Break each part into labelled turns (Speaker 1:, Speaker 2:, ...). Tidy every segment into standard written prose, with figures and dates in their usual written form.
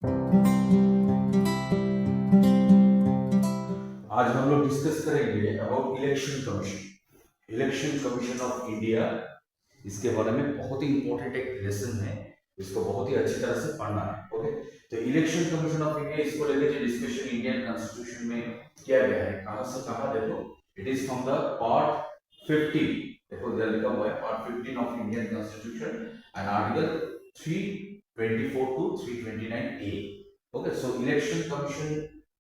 Speaker 1: आज हम लोग डिस्कस करेंगे about election commission of India. इसके बारे में बहुत ही इंपॉर्टेंट एक लेसन है, इसको बहुत ही अच्छी तरह से पढ़ना है। ओके, तो इलेक्शन कमीशन ऑफ इंडिया, इसको लेकर जो डिस्कशन इंडियन कॉन्स्टिट्यूशन में किया गया है, कहां से कहां, देखो it is from the part 15। देखो इधर लिखा हुआ है part 15 of Indian constitution and article 324 to 329 A. Okay, so election commission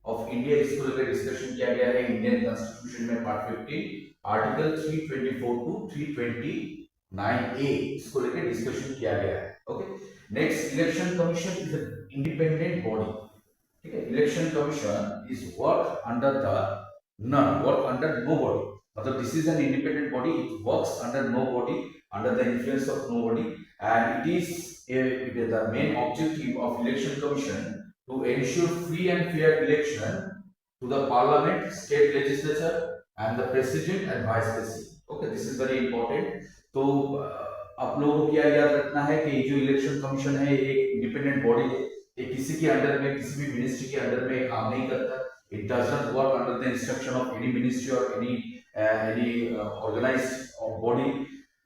Speaker 1: of India, इसको लेकर डिस्कशन किया गया है इंडियन कॉन्स्टिट्यूशन में पार्ट 15 आर्टिकल 324 टू 329 ए, इसको लेकर डिस्कशन किया गया है। Okay, next, election commission is independent body. ठीक है, election commission is work under the none, work under no body, मतलब this is an independent body, it works under no body, under the influence of no body, and it is the main objective of election commission to ensure free and fair election to the parliament, state legislature and the president and vice president. Okay, this is very important. तो आप लोगों को क्या याद रखना है कि जो इलेक्शन कमीशन है एक इंडिपेंडेंट बॉडी है, ये किसी के अंडर में, किसी भी मिनिस्ट्री के अंडर में काम नहीं करता। It does not work under the instruction of any ministry और एनी ऑर्गेनाइज्ड बॉडी।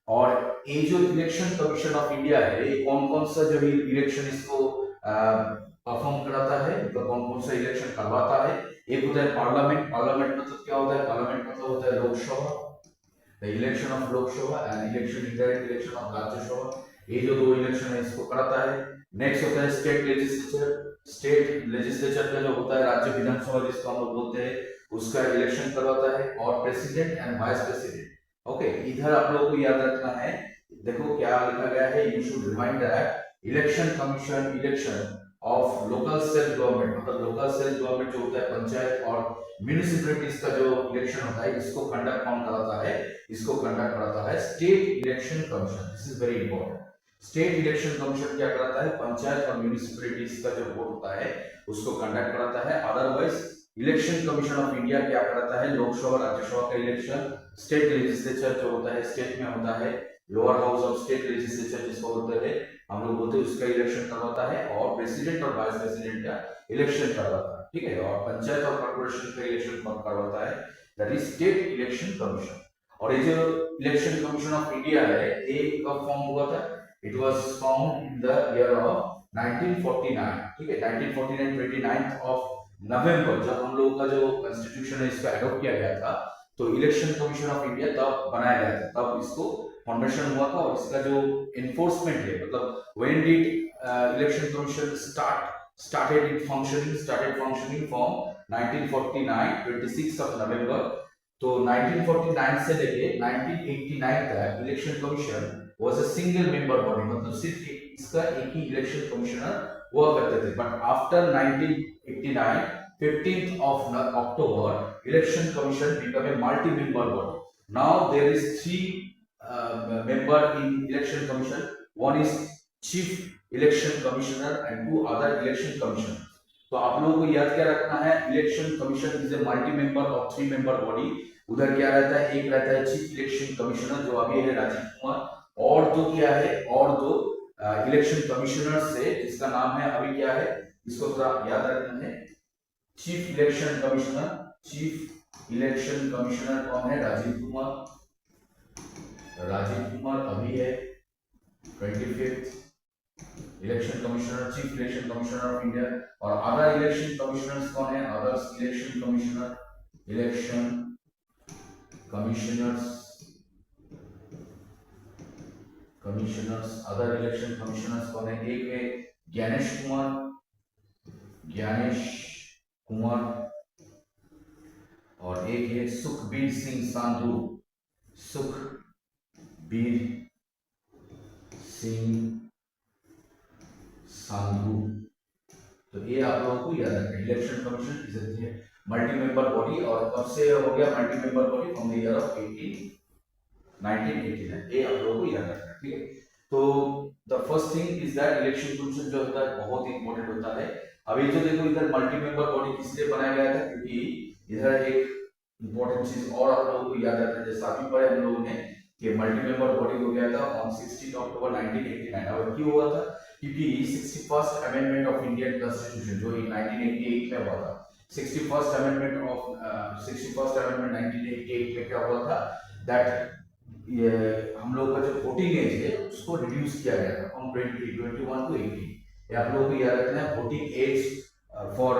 Speaker 1: और ये जो इलेक्शन कमीशन ऑफ इंडिया है, ये कौन कौन सा जो इलेक्शन इसको परफॉर्म कराता है, मतलब कौन कौन सा इलेक्शन करवाता है। एक होता है पार्लियामेंट, पार्लियामेंट मतलब क्या होता है, पार्लियामेंट मतलब होता है Lok Sabha, the election of Lok Sabha and election indirect election of Rajya Sabha, ये जो दो इलेक्शन है इसको कराता है। नेक्स्ट होता है स्टेट लेजिस्लेचर, स्टेट लेजिस्लेचर का जो होता है राज्य विधानसभा जिसको हम लोग बोलते हैं, उसका इलेक्शन करवाता है। और president and vice president. Okay, इधर आप लोगों को याद रखना है, देखो क्या लिखा गया है, you should remind that election commission election of local self government, मतलब लोकल सेल्फ गवर्नमेंट जो होता है पंचायत और म्युनिसिपैलिटीज का जो इलेक्शन होता है, इसको कंडक्ट कौन कराता है, इसको कंडक्ट कराता है state election commission. This is very important. State election commission क्या कराता है, पंचायत और म्युनिसिपैलिटीज का जो वोट होता है उसको कंडक्ट कराता है। Otherwise election commission of India क्या कराता है, लोकसभा राज्यसभा का इलेक्शन, स्टेट लेजिस्लेचर जो होता है स्टेट में होता है, lower house of state legislature जिसको बोलते हैं हम लोग बोलते हैं, उसका इलेक्शन करवाता है। और प्रेसिडेंट और वाइस प्रेसिडेंट का इलेक्शन करवाता है। ठीक है, और पंचायत और कॉर्पोरेशन का इलेक्शन करवाता है, that is state election commission. और ये जो इलेक्शन कमीशन ऑफ इंडिया है, ये कब फॉर्म हुआ था, it was found in the year of 1949। ठीक है, 1949 29 ऑफ नवंबर, जब हम लोगों का जो कॉन्स्टिट्यूशन है इसको एडॉप्ट किया गया था, तो इलेक्शन कमीशन ऑफ इंडिया तब बनाया गया था, तब इसको फाउंडेशन हुआ था। और इसका जो एनफोर्समेंट है, मतलब when did election commission started functioning from 1949 26 of November. तो 1949 से लेके 1989 तक election commission was a single member body, मतलब सिर्फ इसका एक ही इलेक्शन कमिश्नर हुआ करते थे। But after 1989 15th of October, election commission became a multi-member body. Now there is three member in election commission. One is chief election commissioner and two other election commissioner. तो आप लोगों को याद क्या रखना है, election commission is a multi member और 3 member body. उधर क्या रहता है, एक रहता है चीफ इलेक्शन कमिश्नर जो अभी है राजीव कुमार, और दो क्या है, और दो इलेक्शन कमिश्नर से जिसका नाम है अभी क्या है, इसको थोड़ा याद रखना है। चीफ इलेक्शन कमिश्नर कौन है, राजीव कुमार अभी है 25th election commissioner, chief election commissioner of India. और अदर इलेक्शन कमिश्नर्स कौन है, others election commissioners other election commissioners कौन है, एक है ज्ञानेश कुमार और एक है सुखबीर सिंह सांधू। तो ये आप लोगों को याद रखना, election commission is a multi member body. और कब से हो गया multi member body, from the year of 1989। ये आप लोगों को याद रखना, ठीक है। तो the first thing is that election commission जो होता है बहुत इंपॉर्टेंट होता है। अभी जो देखो इधर मल्टी मेंबर बॉडी किस लिए बनाया गया था, क्योंकि इधर एक इंपॉर्टेंट चीज और आप लोगों को याद रखना है, जैसा अभी पढ़े हम लोगों ने कि मल्टी मेंबर बॉडी हो गया था ऑन 16 अक्टूबर 1989। और क्यों हुआ था, क्योंकि 61st amendment of Indian constitution जो 1988 में हुआ था, 61st अमेंडमेंट 1988 में क्या हुआ था, दैट ये हम लोग का जो वोटिंग एज है उसको रिड्यूस किया गया था फ्रॉम 21 टू 18। ये आप लोगों को याद रखना है, वोटिंग एज फॉर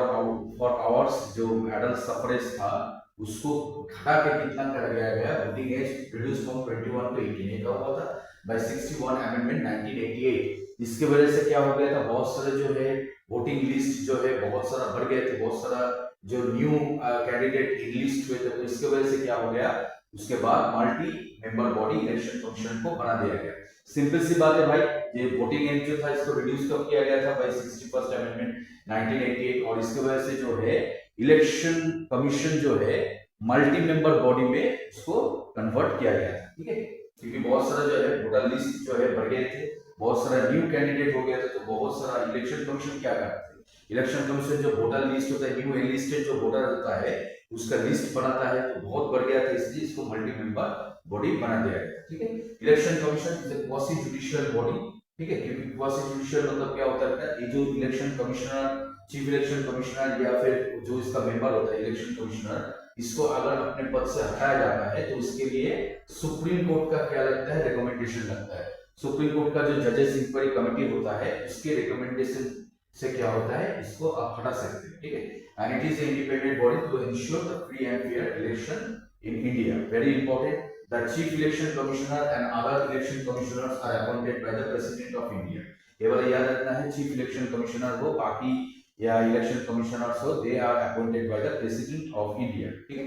Speaker 1: आवर्स जो एडल्ट सफरेज था उसको घटा के कितना कर दिया गया, voting age reduce from 21 to 18। ये कब हुआ था, बाय 61 अमेंडमेंट 1988। इसके वजह से क्या हो गया था, बहुत सारे जो है वोटिंग लिस्ट जो है बहुत सारा बढ़ गए थे, बहुत सारा जो न्यू कैंडिडेट लिस्ट हुए थे, तो इसके वजह से क्या हो गया, उसके बाद multi member body election commission को बना दिया गया। सिंपल सी बात है भाई, ये वोटिंग एज जो था इसको रिड्यूस कब किया गया था, बाय 61st अमेंडमेंट 1988, और इसके वजह से जो है इलेक्शन कमीशन जो है मल्टी मेंबर बॉडी में उसको कन्वर्ट किया गया था, ठीक है। क्योंकि बहुत सारा जो है वोटर लिस्ट जो है बढ़ गए थे, बहुत सारा न्यू कैंडिडेट हो गया था, तो बहुत सारा इलेक्शन कमीशन क्या करते हैं, इलेक्शन कमीशन जो वोटर लिस्ट होता है, न्यू एनलिस्टेड जो वोटर होता है उसका लिस्ट बनाता है, तो बहुत बढ़ गया था, इसलिए इसको मल्टी मेंबर बॉडी बना दिया गया, ठीक है। Election commission is a quasi judicial body, ठीक है, क्योंकि क्वासी जुडिशियल मतलब क्या होता है, ये जो election commissioner, chief election commissioner या फिर जो इसका मेंबर होता है इलेक्शन कमिश्नर, इसको अगर अपने पद से हटाया जाता है तो उसके लिए सुप्रीम कोर्ट का क्या लगता है, रिकमेंडेशन लगता है। सुप्रीम कोर्ट का जो जजेस इंक्वायरी कमेटी होता है उसके रिकमेंडेशन से क्या होता है, इसको आप हटा सकते हैं, ठीक है। And it is independent body to ensure the free and fair election in India. Very important, the chief election commissioner and other election commissioners are appointed by the president of India. केवल याद रखना है, chief election commissioner हो, बाकी या election commissioners हो, they are appointed by the president of India, ठीक है।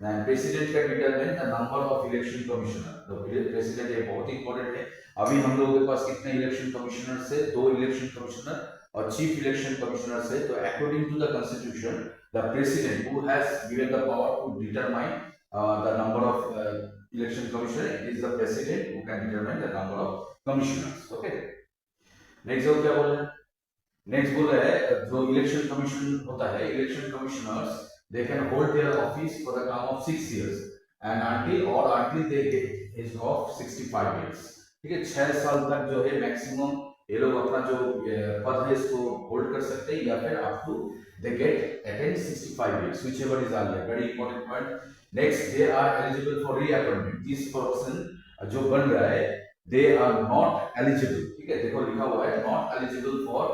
Speaker 1: एंड प्रेसिडेंट का determine the number of election commissioner, तो प्रेसिडेंट ये बहुत इंपॉर्टेंट है। अभी हम लोगों के पास कितने इलेक्शन कमिश्नर्स है, 2 इलेक्शन कमिश्नर और चीफ इलेक्शन कमिश्नर से, तो according to the constitution the president who has given the power to determine the number of election commissioner, it is the president who can determine the number of commissioners, okay. Next जो क्या बोल रहे हैं, next बोल रहा है जो election commission होता है, election commissioners they can hold their office for the term of 6 years and until they get age of 65 years, ठीक है। 6 साल तक जो है मैक्सिमम ये लोग अपना जो पद है इसको होल्ड कर सकते हैं, या फिर up to they get attain 65 years, whichever is earlier. Very important point. Next, they are eligible for reappointment. This person जो बन रहा है they are not eligible, ठीक है, देखो लिखा हुआ है not eligible for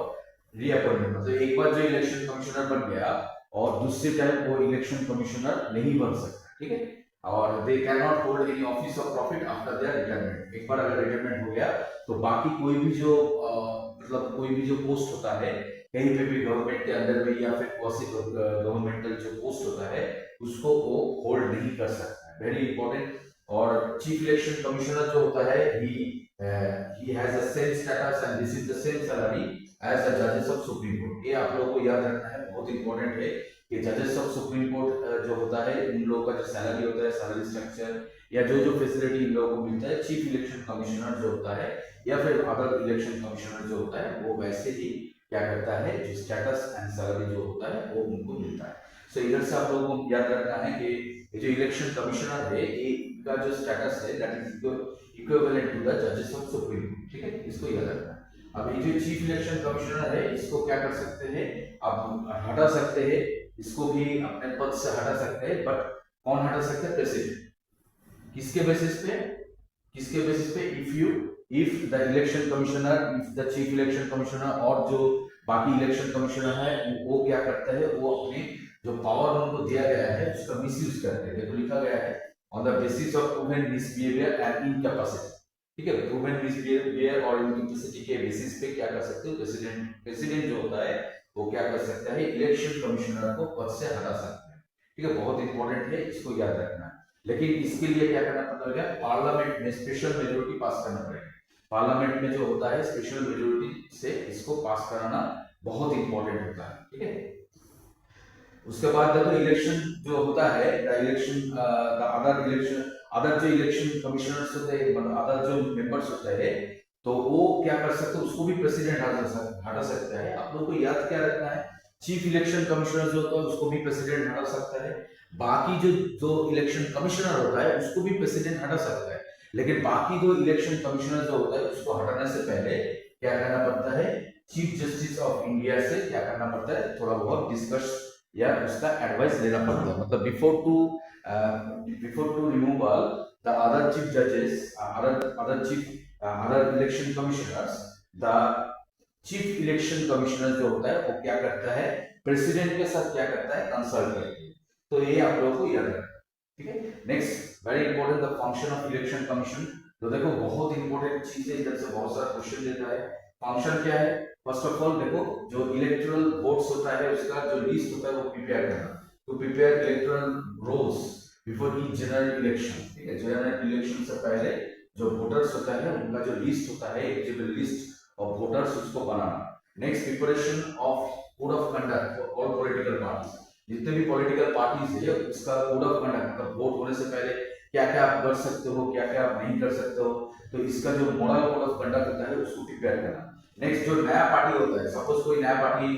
Speaker 1: reappointment, मतलब एक बार जो इलेक्शन कमिश्नर बन गया और दूसरे टाइम वो इलेक्शन कमिश्नर नहीं बन सकता, ठीक है। और they can not hold any office of profit after their retirement. एक बार अगर रिटायरमेंट हो गया तो बाकी कोई भी जो मतलब कोई भी जो पोस्ट होता है कहीं पे भी गवर्नमेंट के अंदर में या फिर क्वासी गवर्नमेंटल जो पोस्ट होता है उसको वो होल्ड नहीं कर सकता है। Very important. और चीफ इलेक्शन कमिश्नर जो होता है he has the same status and this is the same salary as the judges of supreme court। ये आप लोगों को याद रखना है, बहुत इंपॉर्टेंट है कि जजेस ऑफ सुप्रीम कोर्ट जो होता है इन लोगों का जो सैलरी होता है, सैलरी स्ट्रक्चर या जो फैसिलिटी इन लोगों को मिलता है, चीफ इलेक्शन कमिश्नर जो होता है या फिर अदर इलेक्शन कमिश्नर जो होता है वो वैसे ही क्या करता है, जो स्टेटस एंड सैलरी जो होता है वो उनको मिलता है। सो इधर से आप लोगों को याद रखना है कि ये जो इलेक्शन कमिश्नर है इनका जो स्टेटस है that is equivalent to the जजेस ऑफ सुप्रीम कोर्ट, ठीक है, इसको याद रखना है। अब ये जो चीफ इलेक्शन कमिश्नर है इसको क्या कर सकते हैं, आप हटा सकते हैं, इसको भी अपने पद से हटा सकते हैं, बट कौन हटा सकता है, प्रेसिडेंट। किसके बेसिस पे, किसके बेसिस पे, if the election commissioner, if the chief election commissioner और जो बाकी इलेक्शन कमिश्नर है वो क्या करता है, वो अपने जो पावर उनको दिया गया है उसका मिसयूज करते हैं। देखो लिखा गया है on the basis of proven misbehaviour and incapacity, ठीक है, प्रूवन मिसबिहेवियर और इनकैपेसिटी के बेसिस पे क्या कर सकते हो, प्रेसिडेंट जो होता है वो क्या कर सकता है, इलेक्शन कमिश्नर को पद से हटा सकता है, ठीक है, बहुत इंपॉर्टेंट है, इसको याद रखना है। लेकिन इसके लिए क्या करना पड़ेगा, पार्लियामेंट में स्पेशल मेजोरिटी पास करना पड़ेगा। पार्लियामेंट में जो होता है स्पेशल मेजोरिटी से इसको पास कराना बहुत इंपॉर्टेंट होता है, ठीक है। उसके बाद देखो इलेक्शन जो होता है, अदर जो इलेक्शन कमिश्नर्स होते हैं, अदर जो मेंबर्स होते हैं, तो वो क्या कर सकते हैं, उसको भी प्रेसिडेंट हटा सकता है। आप लोगों को याद क्या रखना है, चीफ इलेक्शन कमिश्नर जो होता है उसको भी प्रेसिडेंट हटा सकता है, बाकी जो इलेक्शन कमिश्नर होता है उसको भी प्रेसिडेंट हटा सकता है, लेकिन बाकी जो इलेक्शन कमिश्नर जो होता है उसको हटाने से पहले क्या करना पड़ता है, चीफ जस्टिस ऑफ इंडिया से क्या करना पड़ता है, थोड़ा बहुत डिस्कस या उसका एडवाइस लेना पड़ता है। मतलब before to removal the other chief जजेस, other election commissioners, the chief election commissioner जो होता है वो क्या करता है, प्रेसिडेंट के साथ क्या करता है, कंसल्ट करता है। तो ये आप लोगों को याद रखना, ठीक है। Next very important, the function of election commission. तो देखो बहुत इंपॉर्टेंट चीज है, इधर से बहुत सारा क्वेश्चन देता है। फंक्शन क्या है, फर्स्ट ऑफ ऑल देखो जो इलेक्टोरल वोट्स होता है उसका जो लिस्ट होता है वो प्रिपेयर करना, to prepare electoral rolls before each general election, ठीक है। जनरल इलेक्शन से पहले जो वोटर्स होता है उनका जो लिस्ट होता है, एलिजिबल लिस्ट ऑफ वोटर्स, उसको बनाना। Next preparation of code of conduct for all political parties, जितने भी पॉलिटिकल पार्टीज है उसका कोड ऑफ कंडक्ट, मतलब वोट होने से पहले क्या क्या आप कर सकते हो, क्या क्या आप नहीं कर सकते हो, तो इसका जो मॉडल कोड ऑफ कंडक्ट होता है उसको प्रिपेयर करना। नेक्स्ट जो नया पार्टी होता है, सपोज कोई नया पार्टी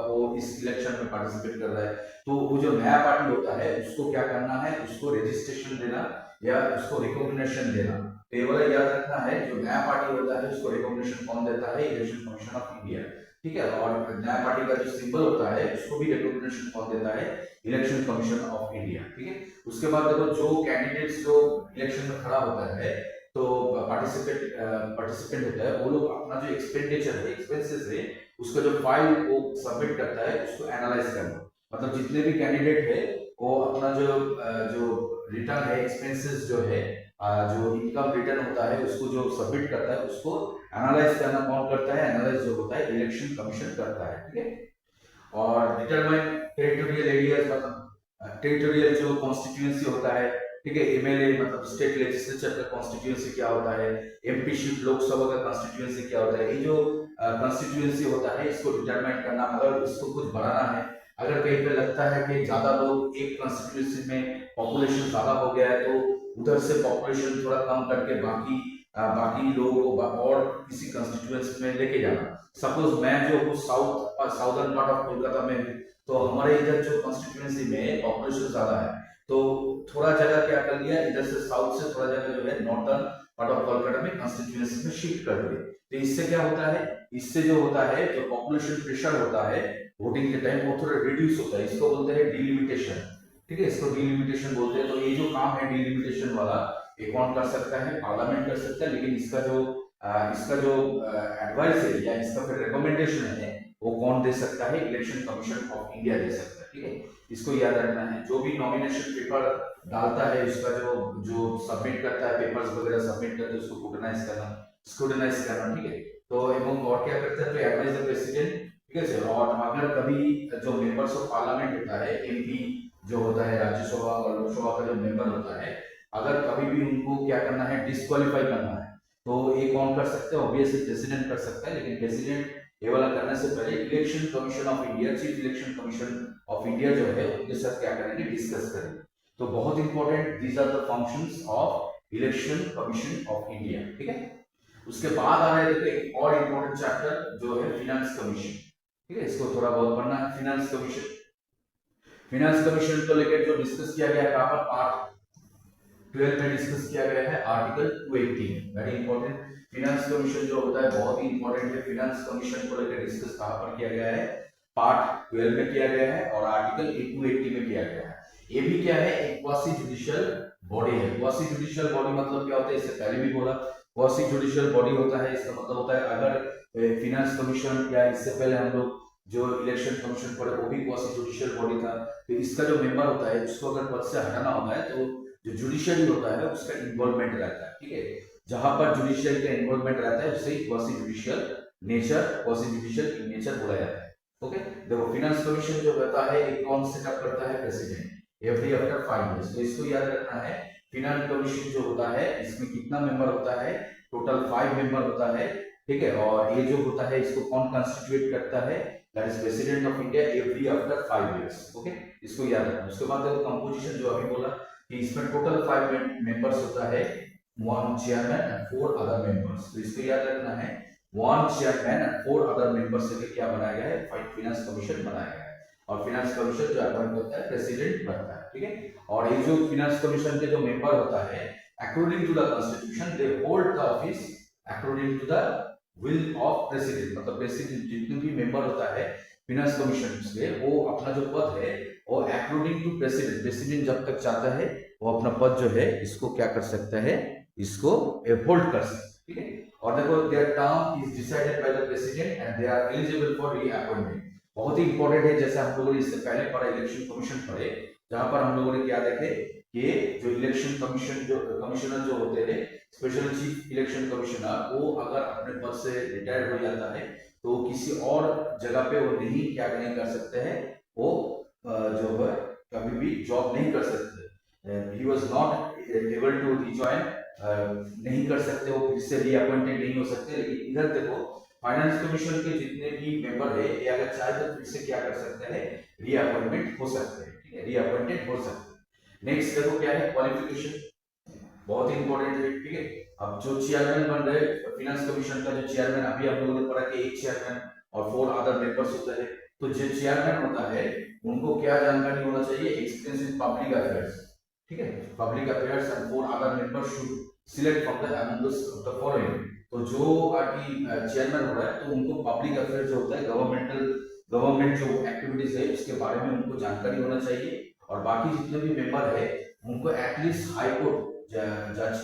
Speaker 1: वो इस इलेक्शन में पार्टिसिपेट कर रहा है, तो वो जो नया पार्टी होता है उसको क्या करना है, उसको रजिस्ट्रेशन देना या उसको रिकॉग्निशन देना। तो ये वाला याद रखना है, जो नया पार्टी होता है उसको रिकॉग्निशन कौन देता है, इलेक्शन कमीशन ऑफ इंडिया, ठीक है। और नया पार्टी का जो सिंबल होता है उसको भी रिकॉग्निशन कौन देता है, इलेक्शन कमीशन ऑफ इंडिया, ठीक है। उसके बाद देखो जो कैंडिडेट्स जो इलेक्शन में खड़ा होता है, तो पार्टिसिपेंट होता है, वो लोग अपना जो एक्सपेंडिचर है, एक्सपेंसेस है, उसका जो फाइल वो सबमिट करता है, उसको एनालाइज करना। मतलब जितने भी कैंडिडेट है वो अपना जो रिटर्न है, एक्सपेंसेस जो है, जो इनकम रिटर्न होता है उसको जो सबमिट करता है उसको एनालाइज करना कौन करता है, एनालाइज जो होता है इलेक्शन कमीशन करता है, ठीक है। और डिटरमाइन टेरिटोरियल एरियाज, मतलब टेरिटोरियल जो कॉन्स्टिट्यूएंसी होता है, ठीक है। एमएलए मतलब स्टेट लेजिस्लेचर का कॉन्स्टिट्यूएंसी क्या होता है, एमपी शिप लोकसभा का कॉन्स्टिट्यूएंसी क्या होता है, ये जो कॉन्स्टिट्यूएंसी होता है इसको डिटरमाइन करना। अगर इसको कुछ बढ़ाना है, अगर कहीं पे लगता है कि ज्यादा लोग एक कॉन्स्टिट्यूएंसी में पॉपुलेशन ज्यादा हो गया है, तो उधर से पॉपुलेशन थोड़ा कम करके बाकी लोगों को और किसी कंस्टिट्यूएंसी में लेके जाना। सपोज मैं जो हूँ साउदर्न पार्ट ऑफ कोलकाता में हूँ, तो हमारे इधर जो कंस्टिट्यूएंसी में पॉपुलेशन ज्यादा है, तो थोड़ा जगह क्या कर लिया, इधर से साउथ से थोड़ा जगह जो है नॉर्थर्न पार्ट ऑफ कोलकाता में कंस्टिट्यूएंसी में शिफ्ट कर दिए। तो इससे क्या होता है, इससे जो होता है, जो पॉपुलेशन प्रेशर होता है वोटिंग के टाइम, वो थोड़ा रिड्यूस होता है। इसको बोलते हैं डिलिमिटेशन, ठीक है, इसको डिलिमिटेशन बोलते हैं। तो ये जो काम है डिलिमिटेशन वाला, ये कौन कर सकता है, पार्लियामेंट कर सकता है, लेकिन इसका जो एडवाइस है या इसका फिर रिकमेंडेशन है वो कौन दे सकता है, इलेक्शन कमीशन ऑफ इंडिया दे सकता है, ठीक है। इसको याद रखना है। जो भी नॉमिनेशन पेपर डालता है, उसका जो सबमिट करता है, पेपर्स वगैरह सबमिट करता है, उसको स्क्रूटिनाइज करना, ठीक है। तो एवं और क्या करता है, तो एडवाइज द प्रेसिडेंट, ठीक है। और अगर कभी जो मेंबर्स ऑफ पार्लियामेंट होता है, एमपी जो होता है, राज्यसभा और लोकसभा का जो मेंबर होता है, अगर कभी भी उनको क्या करना है, डिस्क्वालीफाई करना है, तो ये कौन कर सकते हैं, ऑब्वियसली प्रेसिडेंट कर सकता है। लेकिन प्रेसिडेंट ये वाला करने से पहले election commission of India, chief election commission of India जो है उनके साथ क्या करेंगे, डिस्कस करेंगे। तो बहुत important, these are the functions of election commission of India, ठीक है। उसके बाद आ रहा है देखो एक और इंपॉर्टेंट चैप्टर जो है फिनेंस कमीशन, ठीक है। इसको थोड़ा बहुत पढ़ना है। फिनेंस कमीशन को लेकर जो डिस्कस किया गया, कहां पर, पार्ट 12 में डिस्कस किया गया है, article 218, very important. Finance commission जो होता है बहुत ही इंपॉर्टेंट है। फिनेंस कमीशन को लेकर डिस्कस कहां पर किया गया है, पार्ट 12 में किया गया है और आर्टिकल 280 में किया गया है। ये भी क्या है, एक क्वासी जुडिशियल बॉडी है। क्वासी जुडिशियल बॉडी मतलब क्या होता है, इससे पहले भी बोला, क्वासी जुडिशियल बॉडी होता है, इसका मतलब होता है अगर फिनेंस कमीशन या इससे पहले हम लोग जो इलेक्शन कमीशन पढ़े वो भी क्वासी जुडिशियल बॉडी था, तो इसका जो मेंबर होता है उसको अगर पद से हटाना होता है तो जो जुडिशियरी होता है उसका इन्वॉल्वमेंट रहता है, ठीक है। जहां पर जुडिशियरी का इन्वॉल्वमेंट रहता है उसे क्वासी जुडिशियल इन नेचर बोला जाता है, ओके। देखो फिनेंस कमीशन जो होता है एक कौन सेटअप करता है, प्रेसिडेंट एवरी आफ्टर 5 इयर्स। तो इसको याद रखना है, फिनेंस कमीशन जो होता है इसमें कितना मेंबर होता है, टोटल 5 मेंबर होता है, ठीक है। और ये जो होता है इसको कौन कंस्टिट्यूट करता है, that is president of India every after 5 years, okay. इसको याद रखना। उसके बाद देखो कंपोजिशन जो अभी बोला कि इसमें टोटल 5 मेंबर्स होता है, 1 चेयरमैन एंड 4 अदर मेंबर्स। तो इसको याद रखना है, 1 चेयरमैन एंड 4 अदर मेंबर्स से क्या बनाया गया है, फिनेंस कमीशन बनाया गया है। और फिनेंस कमीशन जो अपॉइंट होता है प्रेसिडेंट बनता है, ठीक है। और ये जो फिनेंस कमीशन के जो मेंबर होता है, according to the constitution they hold the office according to the will of president, मतलब प्रेसिडेंट जितने भी मेंबर होता है फिनांस कमीशन के, वो अपना जो पद है वो अकॉर्डिंग टू प्रेसिडेंट, प्रेसिडेंट जब तक चाहता है वो अपना पद जो है इसको क्या कर सकता है, इसको होल्ड कर सकता है, ठीक है। और देखो their term is decided by the president and they are eligible for reappointment. बहुत ही इंपॉर्टेंट है, जैसे हम लोगों ने इससे पहले पढ़ा इलेक्शन कमीशन पढ़े, जहां पर हम लोगों ने क्या देखे कि जो इलेक्शन कमीशन जो कमिश्नर जो होते हैं, स्पेशल चीफ इलेक्शन कमिश्नर, वो अगर अपने पद से रिटायर हो जाता है तो किसी और जगह पे वो नहीं क्या नहीं कर सकते हैं, वो जो है कभी भी जॉब नहीं कर सकते, he was not able to rejoin, नहीं कर सकते, वो फिर से रीअपॉइंटेड नहीं हो सकते। लेकिन इधर देखो फाइनेंस कमीशन के जितने भी मेंबर है ये अगर चाहे तो फिर से क्या कर सकते हैं, रीअपॉइंटमेंट हो सकते हैं, ठीक है, रीअपॉइंटेड हो सकते हैं। नेक्स्ट देखो क्या है, क्वालिफिकेशन, बहुत ही इंपॉर्टेंट है, ठीक है। अब जो चेयरमैन बन रहे फिनेंस कमीशन का, जो चेयरमैन अभी हम लोगों ने पढ़ा कि एक चेयरमैन और 4 अदर मेंबर्स होते हैं, तो जो चेयरमैन होता है उनको क्या जानकारी होना चाहिए, एक्सपीरियंस इन पब्लिक अफेयर्स, ठीक है, public affairs and 4 other members should select from the among the following. तो जो आगे चेयरमैन हो रहा है तो उनको पब्लिक अफेयर्स जो होता है, गवर्नमेंट जो एक्टिविटीज है उसके बारे में उनको जानकारी होना चाहिए। और बाकी जितने भी मेंबर है उनको एटलीस्ट हाई कोर्ट जज,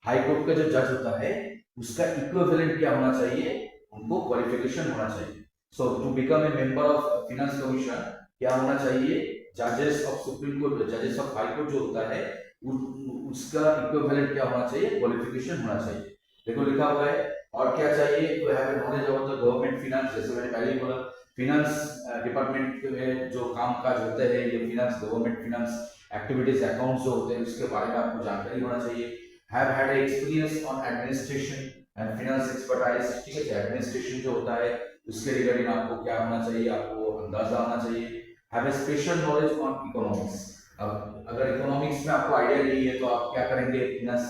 Speaker 1: हाई कोर्ट का जो जज होता है उसका इक्विवेलेंट क्या होना चाहिए, उनको क्वालिफिकेशन होना चाहिए। So to become a member of finance commission क्या होना चाहिए, जजेस ऑफ सुप्रीम कोर्ट, जजेस ऑफ हाई कोर्ट जो होता है उसका इक्विवेलेंट क्या होना चाहिए, क्वालिफिकेशन होना चाहिए। देखो लिखा हुआ है, और क्या चाहिए, to have knowledge of the government finance, जैसे मैंने पहले ही बोला फिनेंस डिपार्टमेंट में जो काम काज होते हैं, ये finance government finance activities accounts जो होते हैं उसके बारे में आपको जानकारी होना चाहिए। Have had experience on administration and finance expertise, ठीक है, एडमिनिस्ट्रेशन जो होता है उसके रिगार्डिंग आपको क्या होना चाहिए, आपको अंदाजा होना चाहिए। Have a special knowledge on economics, अब अगर इकोनॉमिक्स में आपको आइडिया नहीं है तो आप क्या करेंगे, फाइनेंस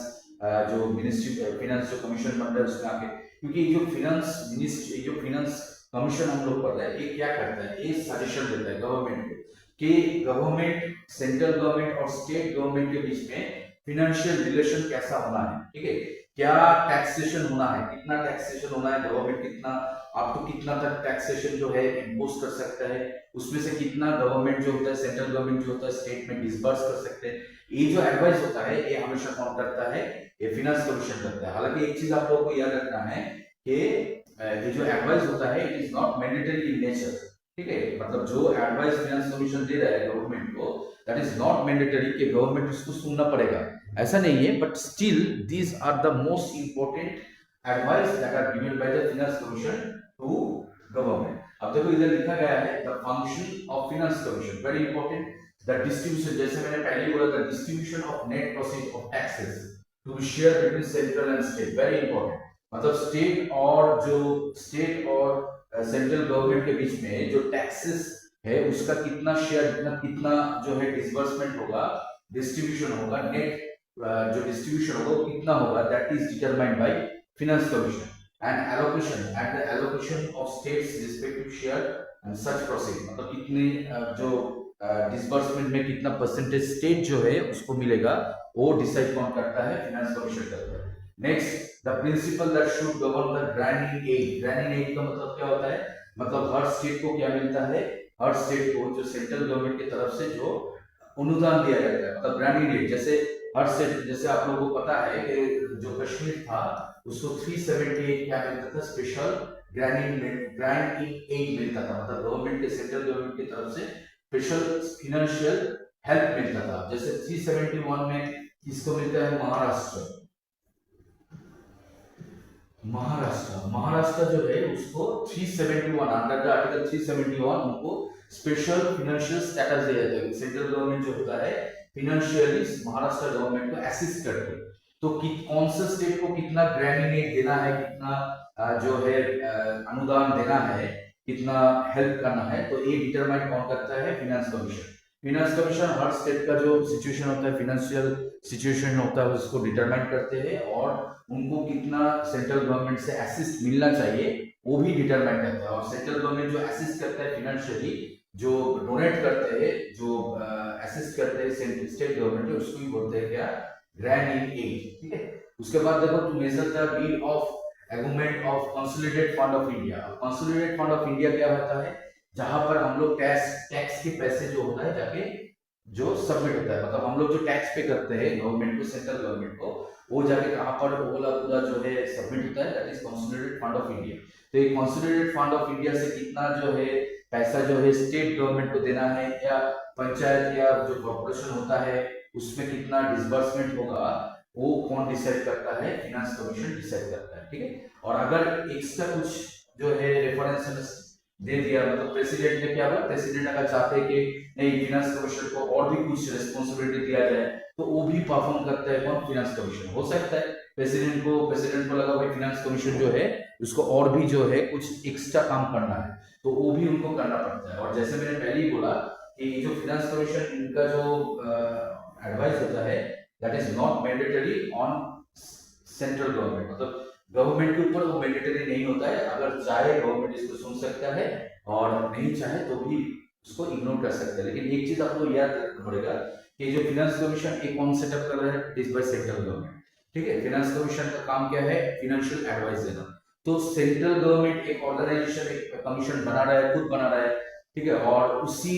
Speaker 1: जो मिनिस्ट्री फाइनेंस जो कमीशन बन रहा है उसमें आके, क्योंकि जो फाइनेंस मिनिस्ट्री जो फाइनेंस कमीशन हम लोग पढ़ रहे हैं, ये क्या करता है, ये सजेशन देता है गवर्नमेंट को कि गवर्नमेंट, सेंट्रल गवर्नमेंट और स्टेट गवर्नमेंट के बीच में फिनेंशियल रिलेशन कैसा होना है, ठीक है, क्या टैक्सेशन होना है, कितना टैक्सेशन होना है, गवर्नमेंट कितना आपको कितना तक टैक्सेशन जो है इम्पोज कर सकता है, उसमें से कितना गवर्नमेंट जो होता है, सेंट्रल गवर्नमेंट जो होता है स्टेट में डिसबर्स कर सकते हैं। ये जो एडवाइस होता है ये हमेशा कौन करता है, ये फिनेंस कमीशन करता है। हालांकि एक चीज आप लोगों को याद रखना है कि ये जो एडवाइस होता है it is not mandatory in nature, ठीक है, मतलब जो एडवाइस फाइनेंस कमीशन दे रहा है गवर्नमेंट को, दैट इज नॉट मैंडेटरी कि गवर्नमेंट इसको सुनना पड़ेगा, ऐसा नहीं है, but still these are the most important advice that are given by the finance commission to government. अब देखो इधर लिखा गया है the function of finance commission, very important, the distribution, जैसे मैंने पहले बोला था, distribution of net proceed of taxes to be share between central and state, very important, मतलब स्टेट और सेंट्रल गवर्नमेंट के बीच में जो टैक्सेस है उसका कितना शेयर, कितना जो है डिसबर्समेंट होगा, डिस्ट्रीब्यूशन होगा, नेट जो डिस्ट्रीब्यूशन होगा वो कितना होगा, that is determined by finance commission and allocation of states respective share and such proceed, मतलब कितने जो डिसबर्समेंट में कितना परसेंटेज स्टेट जो है उसको मिलेगा, वो डिसाइड कौन करता है, फाइनेंस कमीशन करता है। Next, the principle that should govern the grant aid, grant aid का मतलब क्या होता है, मतलब हर स्टेट को क्या मिलता है, हर स्टेट को जो सेंट्रल गवर्नमेंट की तरफ से जो अनुदान दिया जाता है, मतलब ग्रांट एड, जैसे हर स्टेट, जैसे आप लोगों को पता है कि जो कश्मीर था उसको 378 क्या मिलता था, स्पेशल ग्रांट एड मिलता था, मतलब गवर्नमेंट के, सेंट्रल गवर्नमेंट की तरफ से स्पेशल फाइनेंशियल हेल्प मिलता था। जैसे 371 में किसको मिलता है, महाराष्ट्र जो है उसको 371 अंडर द आर्टिकल 371 उनको स्पेशल फाइनेंशियल स्टेटस दिया जाता है। सेंट्रल गवर्नमेंट जो होता है फाइनेंशियली महाराष्ट्र गवर्नमेंट को असिस्ट करते हैं, तो कौन से स्टेट को कितना ग्रांट देना है, कितना जो है अनुदान देना है, कितना हेल्प करना है, तो ये डिटरमाइन कौन करता है, फाइनेंस कमीशन। फाइनेंस कमीशन हर स्टेट का जो सिचुएशन होता है, फाइनेंशियल सिचुएशन होता है, उसको डिटरमाइन करते हैं और उनको कितना सेंट्रल गवर्नमेंट से असिस्ट मिलना चाहिए वो भी डिटरमाइन करता है। और सेंट्रल गवर्नमेंट जो असिस्ट करता है फाइनेंशियली, जो डोनेट करते हैं, जो असिस्ट करते हैं स्टेट गवर्नमेंट, उसको भी बोलते हैं क्या, ग्रांट इन एड, ठीक है। उसके बाद देखो, to measure the need of augment of consolidated fund of India. Consolidated fund of India क्या होता है, जहां पर हम लोग टैक्स के पैसे जो होता है जाके जो सबमिट होता है, मतलब हम लोग जो टैक्स पे करते हैं गवर्नमेंट को, सेंट्रल गवर्नमेंट को, वो जाके कहां पर बोला पूरा जो है सबमिट होता है, that is consolidated fund of India. तो ये कंसोलिडेटेड फंड ऑफ इंडिया से कितना जो है पैसा जो है स्टेट गवर्नमेंट को देना है, या पंचायत या जो कॉर्पोरेशन होता है उसमें कितना डिसबर्समेंट होगा, वो कौन डिसाइड करता है, फाइनेंस कमीशन डिसाइड करता है, ठीक है। और अगर एक्स्ट्रा कुछ जो है रेफरेंस दे दिया, मतलब प्रेसिडेंट ने क्या बोला, प्रेसिडेंट अगर चाहते हैं कि नहीं फाइनेंस कमीशन को और भी कुछ रिस्पांसिबिलिटी दिया जाए, तो वो भी परफॉर्म करता है कौन, फाइनेंस कमीशन। हो सकता है प्रेसिडेंट को लगा भाई फाइनेंस कमीशन जो है उसको और भी जो है कुछ एक्स्ट्रा काम करना है, तो वो भी उनको करना पड़ता है। और जैसे मैंने पहले ही बोला कि जो फाइनेंस कमीशन इनका जो एडवाइस होता है, that is not mandatory on central government, मतलब गवर्नमेंट के ऊपर वो मैंडेटरी नहीं होता है। अगर चाहे गवर्नमेंट इसको सुन सकता है, और नहीं चाहे तो भी उसको इग्नोर कर सकते हैं। लेकिन एक चीज आपको याद रखना पड़ेगा कि जो फाइनेंस कमीशन एक कौन सेटअप कर रहा है, it is by central government, ठीक है। फाइनेंस कमीशन का काम क्या है, फाइनेंशियल एडवाइस देना। तो सेंट्रल गवर्नमेंट एक ऑर्गेनाइजेशन, एक कमीशन बना रहा है, खुद बना रहा है, ठीक है, और उसी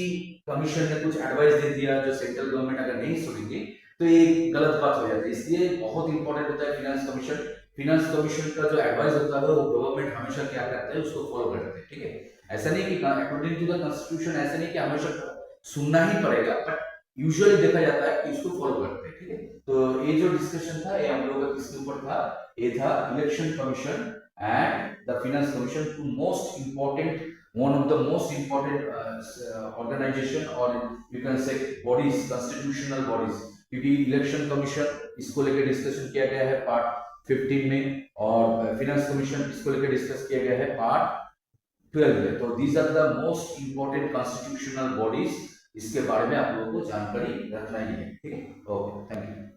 Speaker 1: कमीशन ने कुछ एडवाइस दे दिया जो सेंट्रल गवर्नमेंट अगर नहीं सुनेगी तो ये गलत बात हो जाती है। इसलिए बहुत इंपॉर्टेंट होता है फाइनेंस कमीशन। फाइनेंस कमीशन का जो एडवाइस होता है वो गवर्नमेंट हमेशा क्या करता है, उसको फॉलो करते हैं, ठीक है। ऐसा नहीं कि अकॉर्डिंग टू द कॉन्स्टिट्यूशन, ऐसा नहीं कि हमेशा सुनना ही पड़ेगा, बट यूजुअली देखा जाता है कि इसको फॉलो करते हैं, ठीक है। तो ये जो डिस्कशन था ये हम लोग का किसके ऊपर था, ये था election commission and the finance commission, two most important, one of the most important organization, or you can say bodies, constitutional bodies, क्योंकि इलेक्शन कमीशन इसको लेकर डिस्कशन किया गया है पार्ट 15 में, और फाइनेंस कमीशन इसको लेकर डिस्कस किया गया है पार्ट 12 में। तो these are the most important constitutional bodies, इसके बारे में आप लोगों को जानकारी रखना ही है, ठीक है। Okay, thank you.